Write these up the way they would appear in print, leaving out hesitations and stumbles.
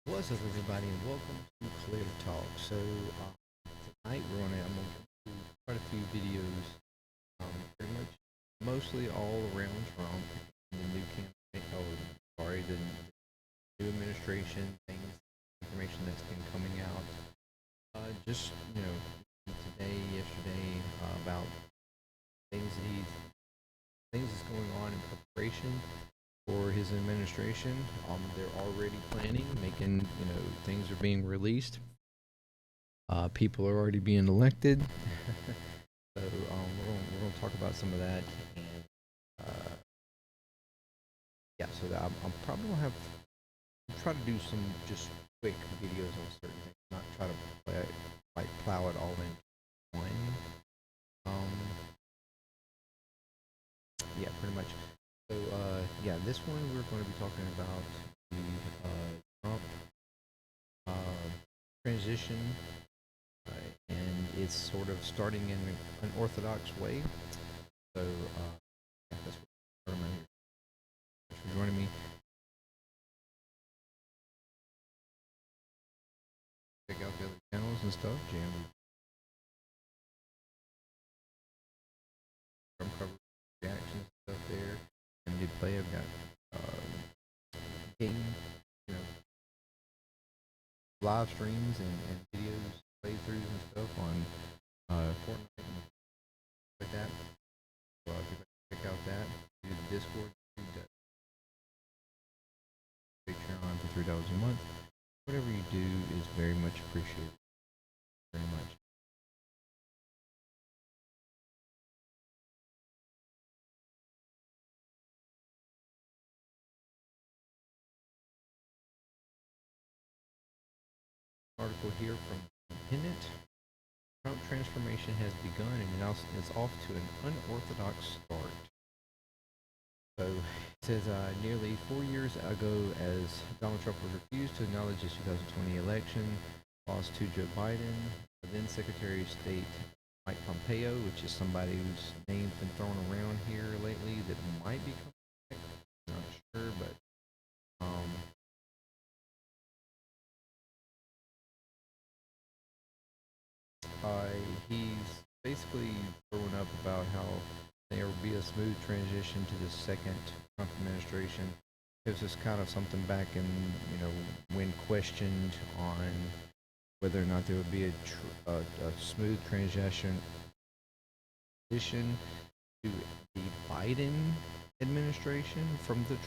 What's up, everybody, and welcome to Clear Talk. Tonight I'm gonna do quite a few videos, pretty much mostly all around Trump and the new campaign, the new administration, things, information that's been coming out. Just today, yesterday, about things that things that's going on in preparation for his administration. They're already planning, making, things are being released. People are already being elected. We're gonna talk about some of that, and yeah. I'm probably gonna try to do some just quick videos on certain things, not try to plow it all in one. Um, yeah, pretty much. Yeah, this one we're going to be talking about the Trump uh, transition, and it's sort of starting in an unorthodox way. Yeah, that's what I'm here. Thanks for joining me. Check out the other channels and stuff. Trump cover reactions and stuff there. JMDPLAY. I've got game, you know, live streams and videos, playthroughs and stuff on Fortnite and like that. So if you check out that, do the Discord, do the Patreon for $3 a month. Whatever you do is very much appreciated. Very much. Article here from Independent. Trump transformation has begun and now is off to an unorthodox start. So it says nearly 4 years ago, as Donald Trump was refused to acknowledge his 2020 election loss to Joe Biden, the then Secretary of State Mike Pompeo, which is somebody whose name's been thrown around here lately that might be coming back. Not sure, but he's basically throwing up about how there will be a smooth transition to the second Trump administration. Gives us kind of something back in, when questioned on whether or not there would be a smooth transition to the Biden administration from the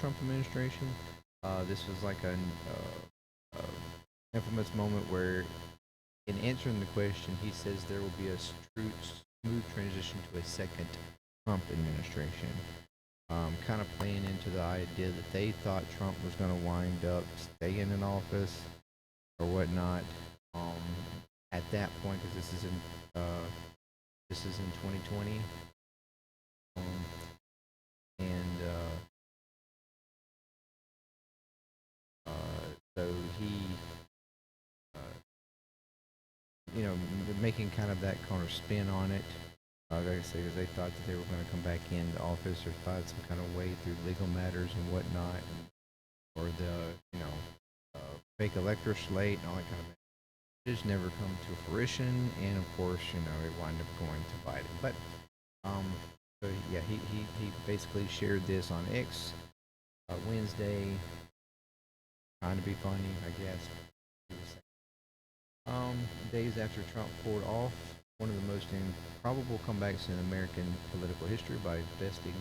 Trump administration. This was like an infamous moment where, in answering the question, he says there will be a smooth transition to a second Trump administration. Kind of playing into the idea that they thought Trump was going to wind up staying in office or whatnot. At that point, because this is in 2020, and so he, making kind of that kind of spin on it. Like I say, because they thought that they were going to come back into office or find some kind of way through legal matters and whatnot, or the fake electoral slate and all that kind of thing. It just never come to fruition, and of course, it wound up going to Biden. But so yeah, he basically shared this on X Wednesday, trying to be funny, I guess. Days after Trump pulled off one of the most improbable comebacks in American political history by besting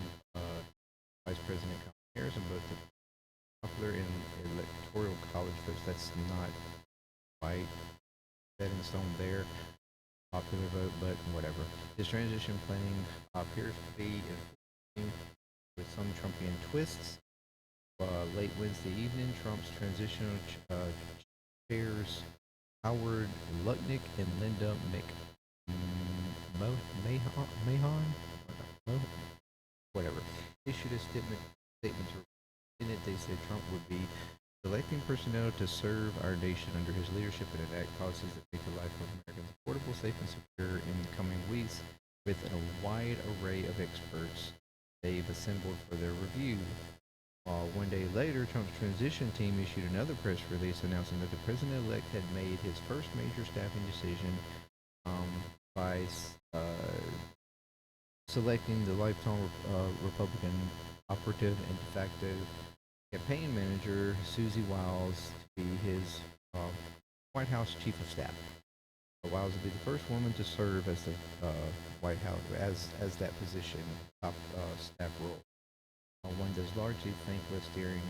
Vice President Kamala Harris in both the popular and electoral college votes. That's not quite set in stone there, popular vote, but whatever. His transition planning appears to be with some Trumpian twists. Late Wednesday evening, Trump's transitional chairs Howard Lutnick and Linda Mahon, whatever, issued a statement in it. They said Trump would be selecting personnel to serve our nation under his leadership and enact policies that make the life of Americans affordable, safe, and secure in the coming weeks with a wide array of experts they've assembled for their review. One day later, Trump's transition team issued another press release announcing that the president-elect had made his first major staffing decision um, by selecting the lifetime Republican operative and de facto campaign manager Susie Wiles to be his uh, White House chief of staff. Wiles would be the first woman to serve as the White House as that position, top staff role. One that's largely thankless during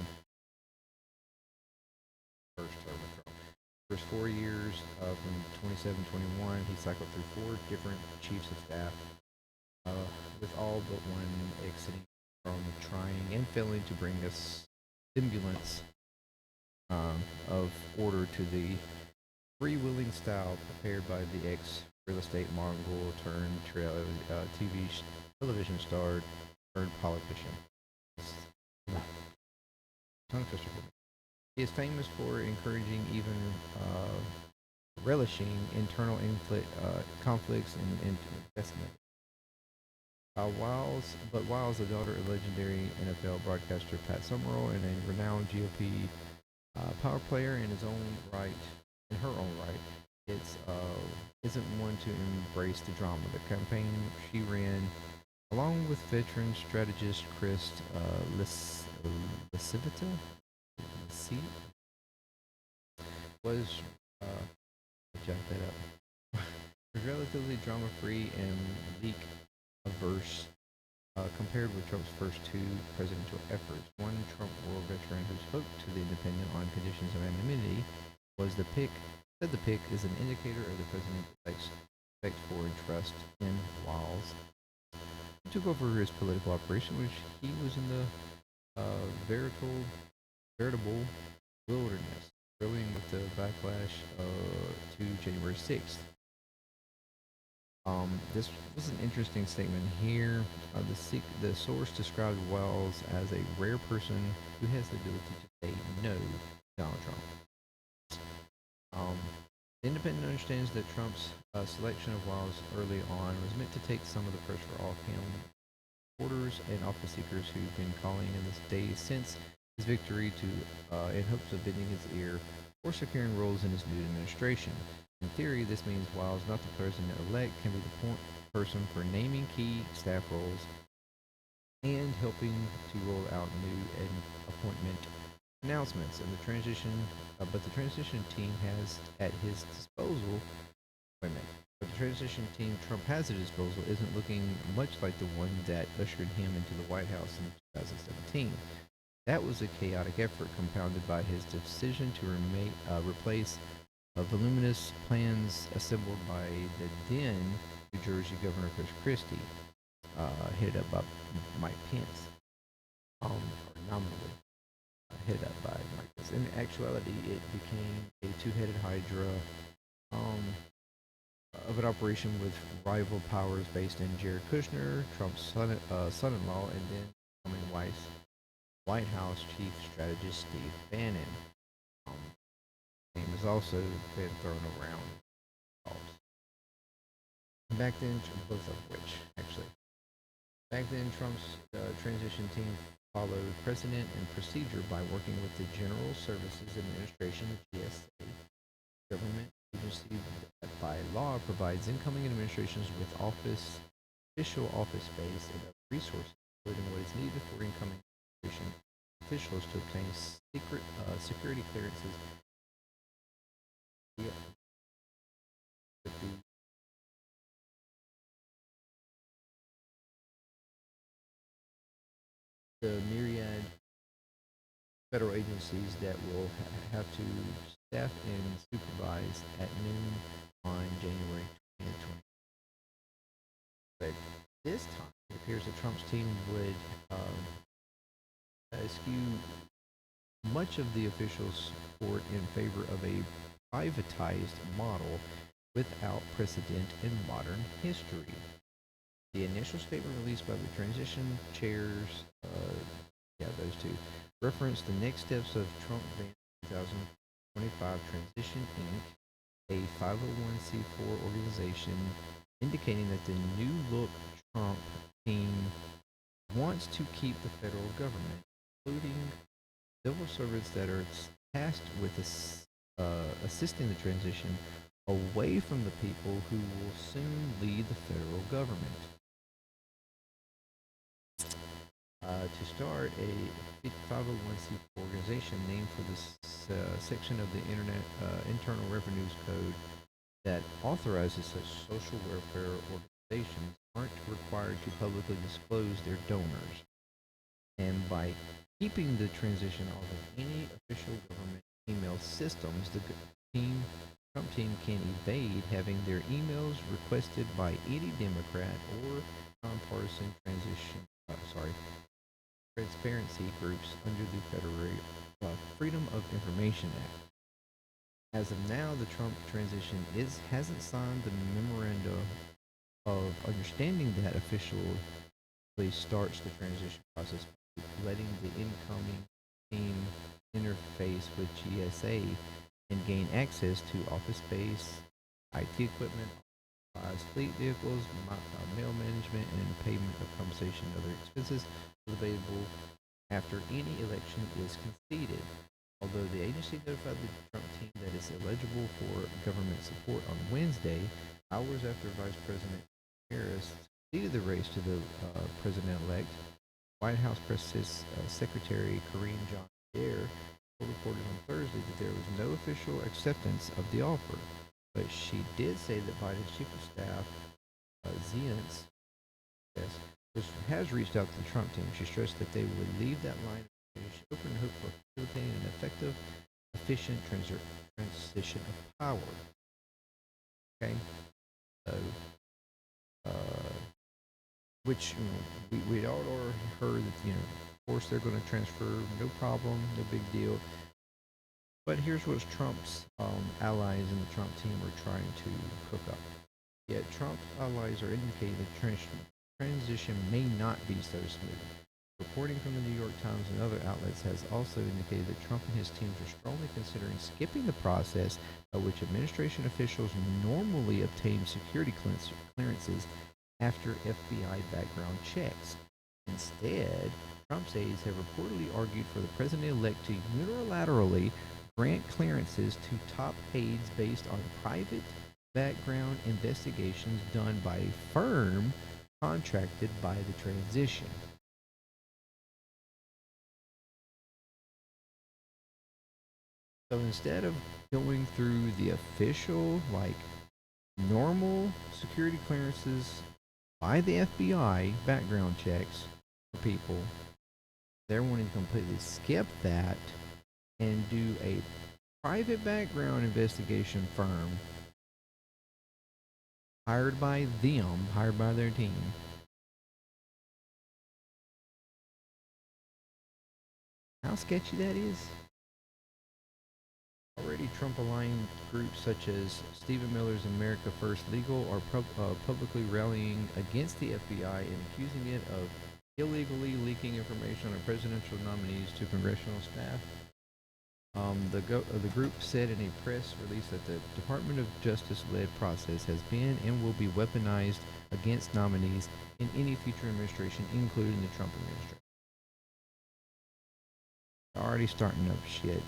the first term of Trump. First 4 years, from 27-21, he cycled through 4 different chiefs of staff, with all but one exiting from trying and failing to bring us semblance of order to the freewheeling style prepared by the ex-real estate mogul turned television star turned politician. Tongue twister for me. He is famous for encouraging, even relishing internal conflicts and investment. Wiles, the daughter of legendary NFL broadcaster Pat Summerall and a renowned GOP power player in her own right, isn't one to embrace the drama. The campaign she ran, along with veteran strategist Chris Lascivita, was jack that up. Was relatively drama-free and leak-averse compared with Trump's first 2 presidential efforts. One Trump war veteran who spoke to the Independent on conditions of anonymity said the pick is an indicator of the president's respect for and trust in Wiles. He took over his political operation, which he was in the veritable wilderness, growing with the backlash to January 6th. This was an interesting statement here. The source described Wells as a rare person who has the ability to say no to Donald Trump. The Independent understands that Trump's selection of Wells early on was meant to take some of the pressure off him, supporters and office seekers who've been calling in the days since his victory in hopes of bending his ear or securing roles in his new administration. In theory, this means Wiles, not the president-elect, can be the point person for naming key staff roles and helping to roll out new appointment announcements. And but the transition team has at his disposal. Wait a minute. But the transition team Trump has at his disposal isn't looking much like the one that ushered him into the White House in 2017. That was a chaotic effort compounded by his decision to replace voluminous plans assembled by the then New Jersey Governor Chris Christie, headed up by Mike Pence, or nominally headed up by Mike Pence. In actuality, it became a 2-headed hydra of an operation with rival powers based in Jared Kushner, Trump's son-in-law, and then becoming White House Chief Strategist Steve Bannon. Name has also been thrown around. Back then, both of which actually. Back then, Trump's transition team followed precedent and procedure by working with the General Services Administration, the GSA, government agency that by law provides incoming administrations with official office space and other resources, including what is needed for incoming administration officials to obtain security clearances. Yeah. The myriad federal agencies that will have to staff and supervise at noon on January 2020. But this time, it appears that Trump's team would skew much of the official support in favor of a privatized model without precedent in modern history. The initial statement released by the transition chairs, those two, referenced the next steps of Trump Van 2025 Transition Inc., a 501c4 organization, indicating that the new look Trump team wants to keep the federal government including civil servants that are tasked with assisting the transition away from the people who will soon lead the federal government. To start, a 501c4 organization named for this section of the Internal Revenues Code that authorizes such social welfare organizations aren't required to publicly disclose their donors. And by keeping the transition off of any official government email systems, the Trump team can evade having their emails requested by any Democrat or nonpartisan transparency groups under the Federal Freedom of Information Act. As of now, the Trump transition hasn't signed the memorandum of understanding that officially starts the transition process by letting the incoming team interface with GSA and gain access to office space, IT equipment, fleet vehicles, mail management, and payment of compensation and other expenses available after any election is conceded. Although the agency notified the Trump team that it's eligible for government support on Wednesday, hours after Vice President Harris conceded the race to the president-elect, White House Press Secretary Karine Jean-Pierre told reporters on Thursday that there was no official acceptance of the offer, but she did say that Biden's chief of staff, Zients, has reached out to the Trump team. She stressed that they would leave that line of communication open and hope for facilitating an effective, efficient transition of power. Okay, so which we'd all already heard that of course they're going to transfer, no problem, no big deal. But here's what Trump's allies in the Trump team are trying to cook up. Yet Trump's allies are indicating that transition may not be so smooth. Reporting from the New York Times and other outlets has also indicated that Trump and his teams are strongly considering skipping the process by which administration officials normally obtain security clearances after FBI background checks. Instead, Trump's aides have reportedly argued for the president-elect to unilaterally grant clearances to top aides based on private background investigations done by a firm contracted by the transition. So instead of going through the official, normal security clearances by the FBI background checks for people, they're wanting to completely skip that and do a private background investigation firm hired by their team. How sketchy that is. Already Trump-aligned groups such as Stephen Miller's America First Legal are publicly rallying against the FBI and accusing it of illegally leaking information on presidential nominees to congressional staff. The group said in a press release that the Department of Justice-led process has been and will be weaponized against nominees in any future administration, including the Trump administration. They're already starting up shit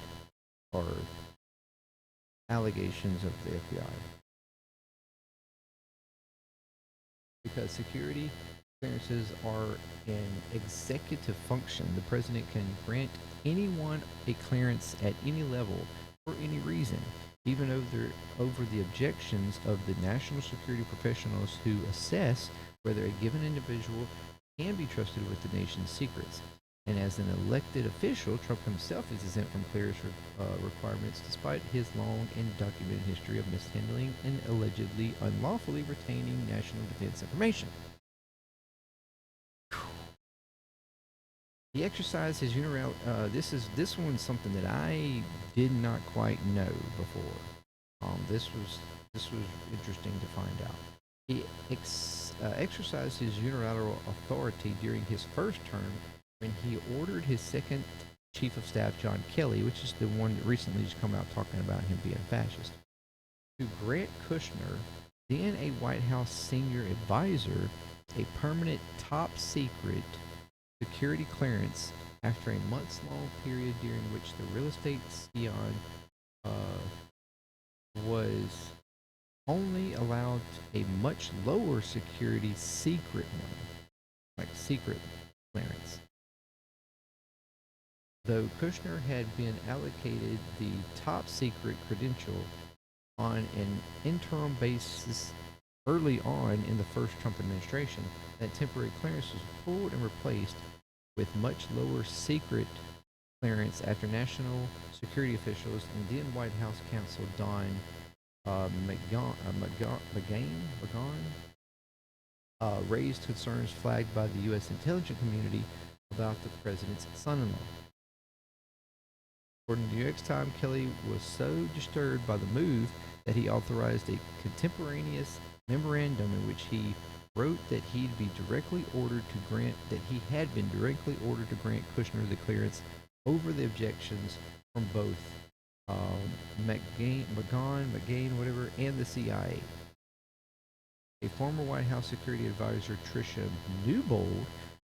or allegations of the FBI. Because security clearances are an executive function. The president can grant anyone a clearance at any level for any reason, even over the objections of the national security professionals who assess whether a given individual can be trusted with the nation's secrets. And as an elected official, Trump himself is exempt from clearance requirements despite his long and documented history of mishandling and allegedly unlawfully retaining national defense information. He exercised his this one's something that I did not quite know before. This was interesting to find out. He exercised his unilateral authority during his first term when he ordered his second chief of staff, John Kelly, which is the one that recently just come out talking about him being fascist, to grant Kushner, then a White House senior advisor, a permanent top secret security clearance after a months-long period during which the real estate scion was only allowed a much lower security secret one, like secret clearance. Though Kushner had been allocated the top secret credential on an interim basis early on in the first Trump administration, that temporary clearance was pulled and replaced with much lower secret clearance after national security officials and then White House counsel Don McGahn raised concerns flagged by the U.S. intelligence community about the president's son-in-law. According to the New York Times, Kelly was so disturbed by the move that he authorized a contemporaneous memorandum in which he wrote that he had been directly ordered to grant Kushner the clearance over the objections from both McGahn, whatever, and the CIA. A former White House security advisor, Tricia Newbold,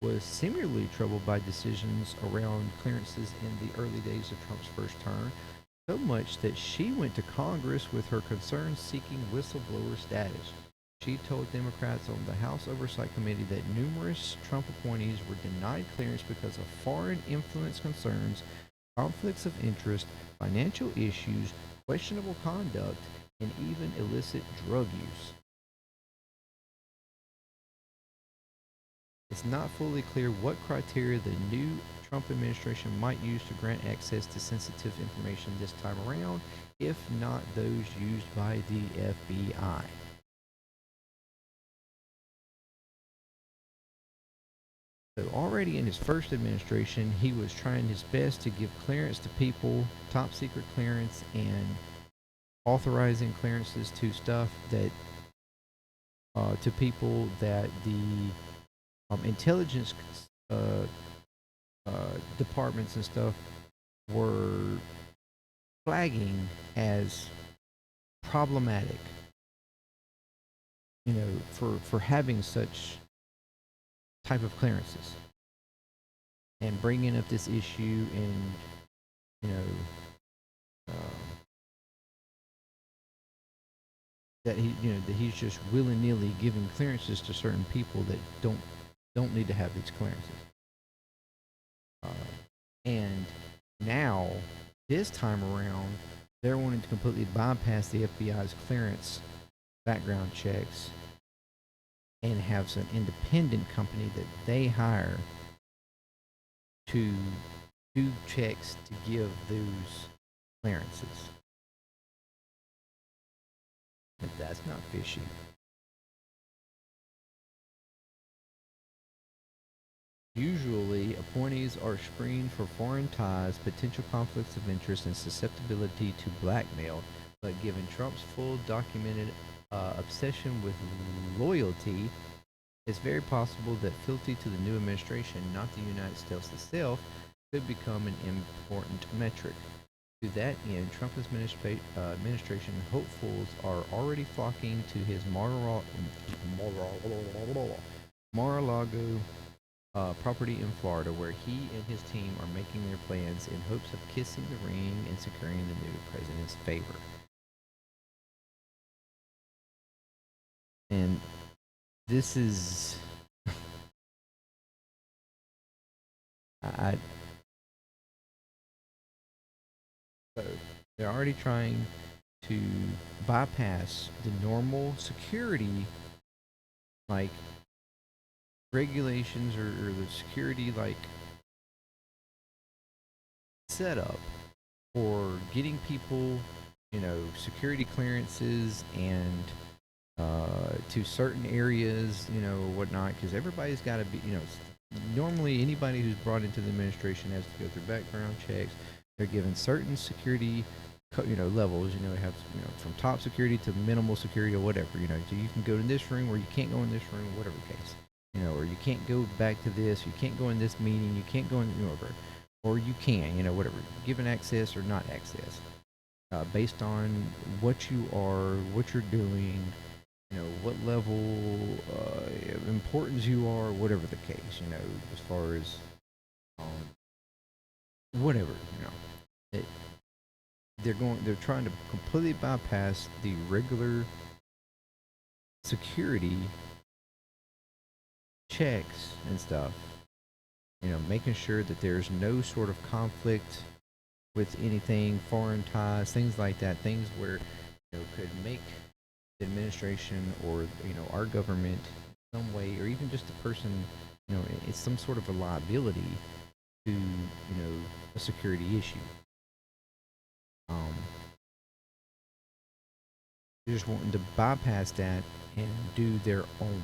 was similarly troubled by decisions around clearances in the early days of Trump's first term, so much that she went to Congress with her concerns seeking whistleblower status. She told Democrats on the House Oversight Committee that numerous Trump appointees were denied clearance because of foreign influence concerns, conflicts of interest, financial issues, questionable conduct, and even illicit drug use. It's not fully clear what criteria the new Trump administration might use to grant access to sensitive information this time around, if not those used by the FBI. So already in his first administration, he was trying his best to give clearance to people, top secret clearance, and authorizing clearances to stuff that, to people that the intelligence departments and stuff were flagging as problematic, for having such type of clearances and bringing up this issue and that he's just willy-nilly giving clearances to certain people that don't need to have these clearances. And now, this time around, they're wanting to completely bypass the FBI's clearance background checks and have some independent company that they hire to do checks to give those clearances. And that's not fishy. Usually, appointees are screened for foreign ties, potential conflicts of interest, and susceptibility to blackmail. But given Trump's full documented obsession with loyalty, it's very possible that fealty to the new administration, not the United States itself, could become an important metric. To that end, Trump administration hopefuls are already flocking to his Mar-a-Lago property in Florida, where he and his team are making their plans in hopes of kissing the ring and securing the new president's favor. And this is, so they're already trying to bypass the normal security, like regulations or the security setup for getting people, security clearances and to certain areas, whatnot, because everybody's got to be, normally anybody who's brought into the administration has to go through background checks. They're given certain security, levels, have, from top security to minimal security or whatever, so you can go in this room or you can't go in this room, whatever the case, or you can't go back to this, you can't go in this meeting, you can't go in, whatever, or you can, whatever, given access or not access, based on what you are, what you're doing, what level of importance you are, whatever the case, as far as whatever, it, they're trying to completely bypass the regular security checks and stuff, making sure that there's no sort of conflict with anything, foreign ties, things like that, things where could make the administration or our government in some way, or even just the person, it's some sort of a liability to a security issue. They're just wanting to bypass that and do their own,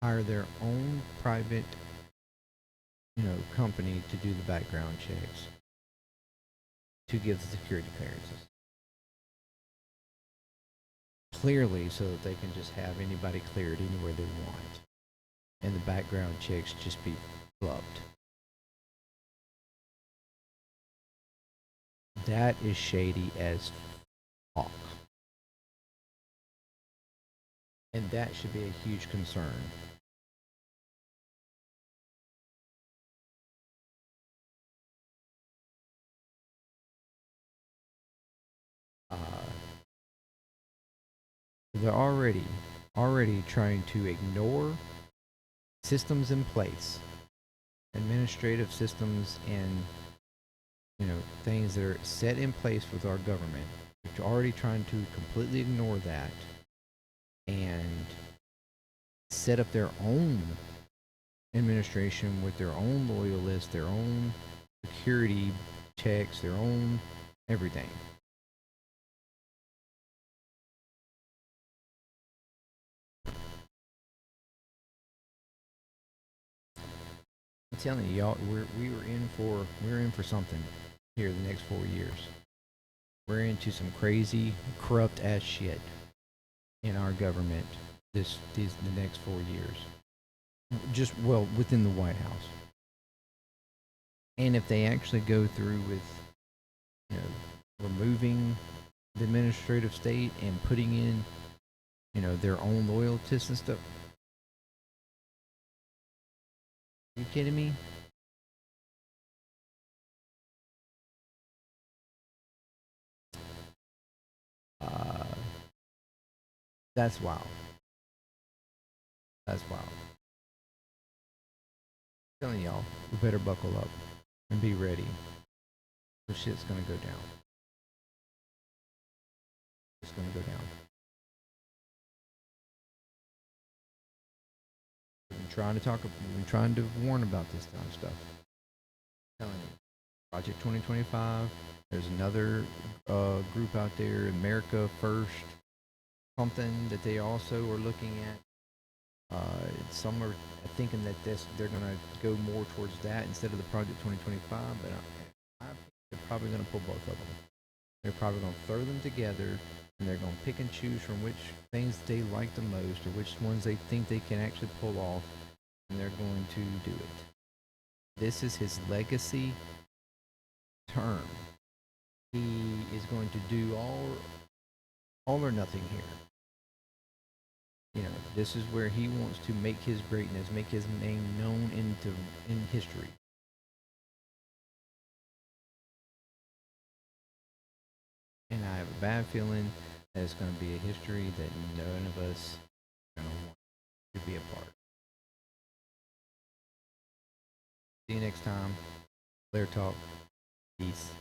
hire their own private company to do the background checks, to give the security clearances. Clearly, so that they can just have anybody cleared anywhere they want, and the background checks just be flubbed. That is shady as fuck. And that should be a huge concern. Uh, they're already trying to ignore systems in place, administrative systems, and things that are set in place with our government. They're already trying to completely ignore that and set up their own administration with their own loyalists, their own security checks, their own everything. I'm telling you, y'all, we're in for something here the next 4 years. We're into some crazy, corrupt ass shit in our government the next 4 years. Just within the White House. And if they actually go through with removing the administrative state and putting in their own loyalties and stuff. Are you kidding me? Uh, that's wild. That's wild. I'm telling y'all, we better buckle up and be ready. The shit's gonna go down. It's gonna go down. We've been trying to warn about this kind of stuff. I'm telling you, Project 2025. There's another group out there, America First, something that they also are looking at. Some are thinking that they're going to go more towards that instead of the Project 2025, but they're probably going to pull both of them. They're probably going to throw them together, and they're going to pick and choose from which things they like the most, or which ones they think they can actually pull off, and they're going to do it. This is his legacy term. He is going to do all or nothing here. This is where he wants to make his greatness, make his name known in history. And I have a bad feeling that it's going to be a history that none of us are going to want to be a part of. See you next time. ClearTalk. Peace.